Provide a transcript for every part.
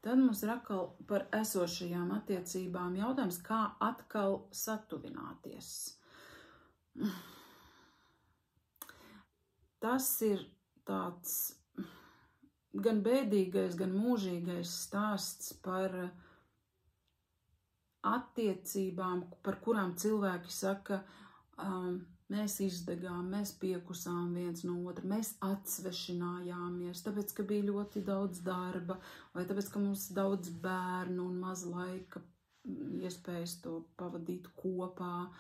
Tad mums ir atkal par esošajām attiecībām jautājums, kā atkal satuvināties. Tas ir tāds gan bēdīgais, gan mūžīgais stāsts par attiecībām, par kurām cilvēki saka, mēs izdegām, mēs piekusām viens no otra, mēs atsvešinājāmies, tāpēc, ka bija ļoti daudz darba, vai tāpēc, ka mums daudz bērnu un maz laika iespējas to pavadīt kopā,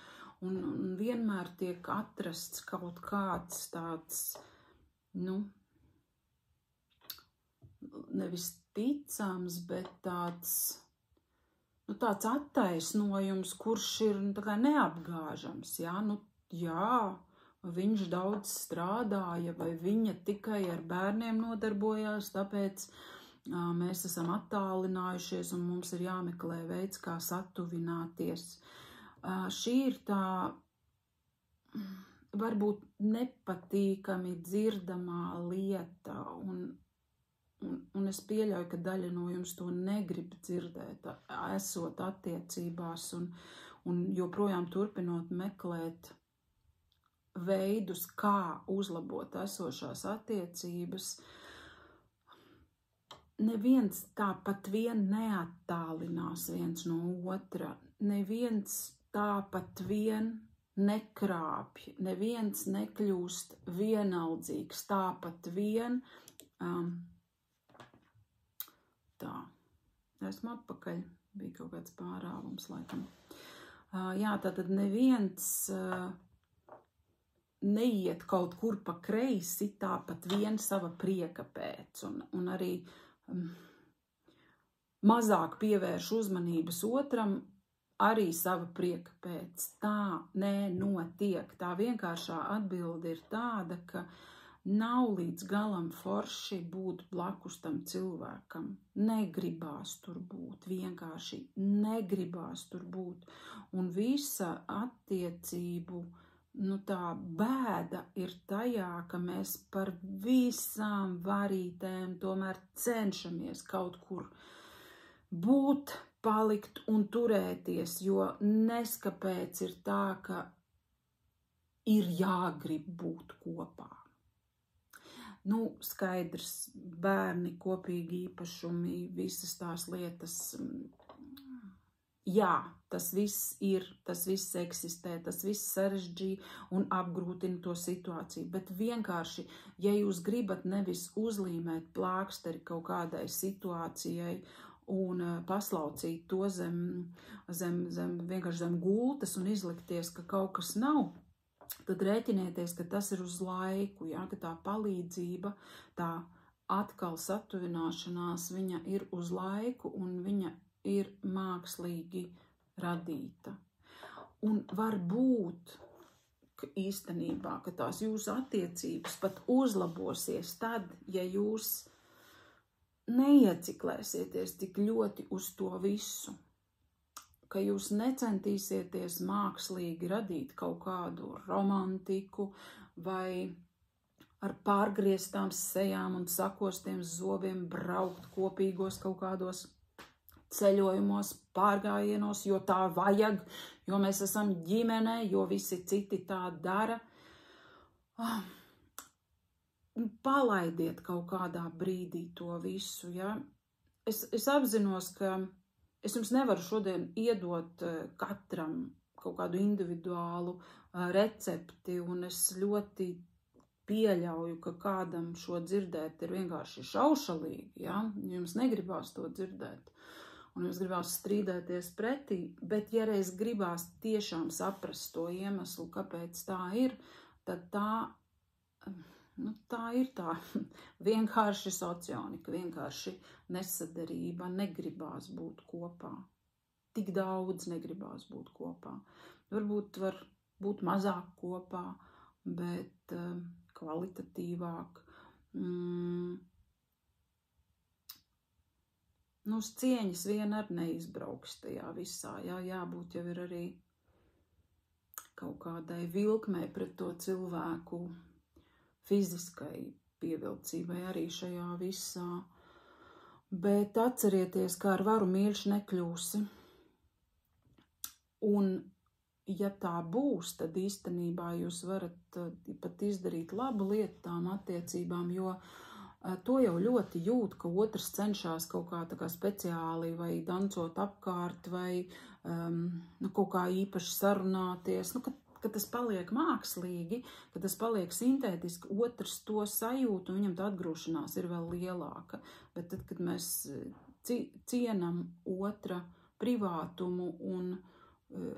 un vienmēr tiek atrasts kaut kāds tāds, nevis ticams, bet tāds attaisnojums, kurš ir tā kā neapgāžams, jā, viņš daudz strādāja, vai viņa tikai ar bērniem nodarbojās, tāpēc mēs esam attālinājušies un mums ir jāmeklē veids, kā satuvināties. Šī ir tā varbūt nepatīkami dzirdamā lieta, un es pieļauju, ka daļa no jums to negrib dzirdēt, esot attiecībās un joprojām turpinot meklēt veidus, kā uzlabot esošās attiecības. Neviens tāpat vien neattālinās viens no otra, neviens tāpat vien nekrāpj, neviens nekļūst vienaldzīgs, tāpat vien. Tā, esmu atpakaļ, bija kaut kāds pārāvums laikam. Jā, tātad neviens neiet kaut kur pa kreisi, tāpat vien sava prieka pēc, un arī mazāk pievērš uzmanības otram, arī sava prieka pēc. Tā nenotiek. Tā vienkāršā atbilde ir tāda, ka nav līdz galam forši būt blakus tam cilvēkam. Negribās tur būt, vienkārši negribās tur būt. Un visa attiecību tā bēda ir tajā, ka mēs par visām varītēm tomēr cenšamies kaut kur būt, palikt un turēties, jo neskapēc ir tā, ka ir jāgrib būt kopā. Skaidrs, bērni, kopīgi īpašumi, visas tās lietas, jā, tas viss ir, tas viss eksistē, tas viss sarežģīja un apgrūtina to situāciju, bet vienkārši, ja jūs gribat nevis uzlīmēt plāksteri kaut kādai situācijai un paslaucīt to vienkārši zem gultas un izlikties, ka kaut kas nav, tad rēķinieties, ka tas ir uz laiku, ka tā palīdzība, tā atkal satuvināšanās, viņa ir uz laiku un viņa ir mākslīgi radīta. Un var būt, ka īstenībā, ka tās jūsu attiecības pat uzlabosies tad, ja jūs neieciklēsieties tik ļoti uz to visu, ka jūs necentīsieties mākslīgi radīt kaut kādu romantiku vai ar pārgrieztām sejām un sakostiem zobiem braukt kopīgos kaut kādos ceļojumos, pārgājienos, jo tā vajag, jo mēs esam ģimene, jo visi citi tā dara. Palaidiet kaut kādā brīdī to visu, Es apzinos, ka es jums nevaru šodien iedot katram kaut kādu individuālu recepti, un es ļoti pieļauju, ka kādam šo dzirdēt ir vienkārši šaušalīgi, Jums negribās to dzirdēt, un jums gribās strīdēties pretī, bet ja reiz gribās tiešām saprast to iemeslu, kāpēc tā ir, tad tā ir tā vienkārši socionika, vienkārši nesaderība, negribās būt kopā. Tik daudz negribās būt kopā. Varbūt var būt mazāk kopā, bet kvalitatīvāk. Uz cieņas vien ar neizbrauks tajā visā. Jābūt jau ir arī kaut kādai vilkmei pret to cilvēku, fiziskai pievilcībai arī šajā visā. Bet atcerieties, ka ar varu mīļš nekļūsi. Un, ja tā būs, tad īstenībā jūs varat pat izdarīt labu lietu tām attiecībām, jo to jau ļoti jūt, ka otrs cenšas kaut kā tā kā speciāli vai dancot apkārt vai kaut kā īpaši sarunāties, ka tas paliek mākslīgi, ka tas paliek sintētiski, otrs to sajūt un viņam tā atgrūšanās ir vēl lielāka. Bet tad, kad mēs cienam otra privātumu un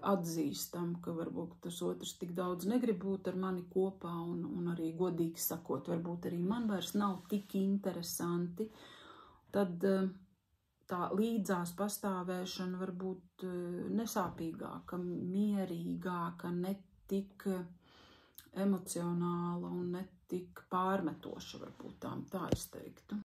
atzīstam, ka varbūt tas otrs tik daudz negrib būt ar mani kopā un arī godīgi sakot, varbūt arī man vairs nav tik interesanti, tad tā līdzās pastāvēšana var būt nesāpīgāka, mierīgāka, ne tik emocionāla un ne tik pārmetoša, varbūt tā es teiktu.